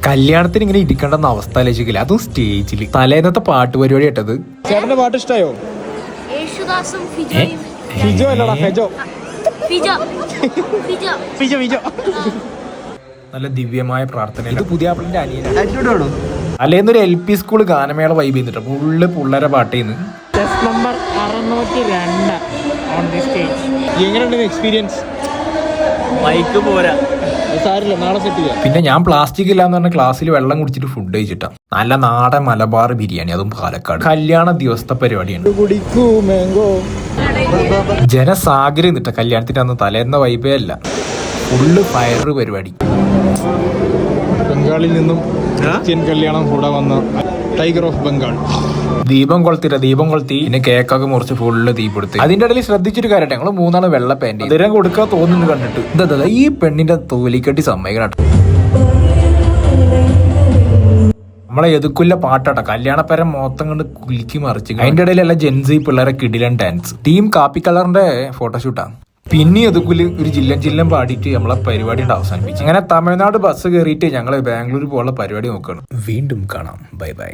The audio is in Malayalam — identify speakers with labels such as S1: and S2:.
S1: കല്യാണത്തിന് ഇങ്ങനെ ഇരിക്കേണ്ടെന്ന അവസ്ഥ ആലോചിക്കില്ല, അതും സ്റ്റേജിൽ. തലേന്നത്തെ പാട്ട് പരിപാടി കേട്ടത്.
S2: ചേട്ടന്റെ പാട്ട് ഇഷ്ടായോ? ഫിജോ അല്ലടാ, ഫെജോ.
S1: നല്ല ദിവ്യമായ പ്രാർത്ഥന. ഇത് പുതിയ ആപ്പിളിന്റെ അനിയനാണ്. അല്ലേന്നൊരു LP സ്കൂൾ ഗാനമേള വൈബ് ചെയ്തിട്ട് ഫുള്ള് പിള്ളേരെ പാട്ട് ചെയ്യുന്നു.
S2: Number 602 on the stage. എങ്ങനെയുണ്ട് എക്സ്പീരിയൻസ്?
S3: മൈക്ക് പോരാ,
S2: സാരില്ല, നാളെ സെറ്റ് ചെയ്യാം.
S1: പിന്നെ ഞാൻ പ്ലാസ്റ്റിക് ഇല്ലാന്ന് പറഞ്ഞ ക്ലാസ്സിൽ വെള്ളം കുടിച്ചിട്ട് ഫുഡ് കഴിച്ചിട്ടാ. നല്ല നാടൻ മലബാർ ബിരിയാണി, അതും പാലക്കാട്. കല്യാണ ദിവസത്തെ പരിപാടിയാണ്. ജനസാഗരം എന്നിട്ട കല്യാണത്തിന്റെ അന്ന് തലേന്ന വൈബേ അല്ല, ഫുള്ള് ഫയർ പരിപാടി.
S2: ബംഗാളിൽ നിന്നും ക്രിസ്ത്യൻ കല്യാണം കൂടെ വന്ന ടൈഗർ ഓഫ് ബംഗാൾ.
S1: ദീപം കൊളുത്തി പിന്നെ കേക്കൊക്കെ മുറിച്ച് ഫുള്ള് തീപിടുത്തി. അതിന്റെ ഇടയിൽ ശ്രദ്ധിച്ചൊരു കാര്യട്ടെ, ഞങ്ങള് 3 വെള്ള പാന്റ് ഇതിരം കൊടുക്കാൻ തോന്നുന്നു കണ്ടിട്ട്. എന്താ ഈ പെണ്ണിന്റെ തോലിക്കെട്ടി സമ്മതിക്കണം. നമ്മളെ എതുക്കുല്ല പാട്ടാട്ടെ, കല്യാണപ്പരം മൊത്തം കൊണ്ട് കുലുക്കി മറിച്ച്. അതിന്റെ ഇടയിലല്ല ജെൻസി പിള്ളേരെ കിടിലൻ ഡാൻസ്. ടീം കാപ്പി കളറിന്റെ ഫോട്ടോഷൂട്ടാണ്. പിന്നെ എതുക്കുല് ഒരു ജില്ലം പാടിയിട്ട് നമ്മളെ പരിപാടി അവസാനിപ്പിച്ചു. അങ്ങനെ തമിഴ്നാട് ബസ് കയറിയിട്ട് ഞങ്ങള് ബാംഗ്ലൂർ പോലുള്ള പരിപാടി നോക്കണം. വീണ്ടും കാണാം. Bye bye.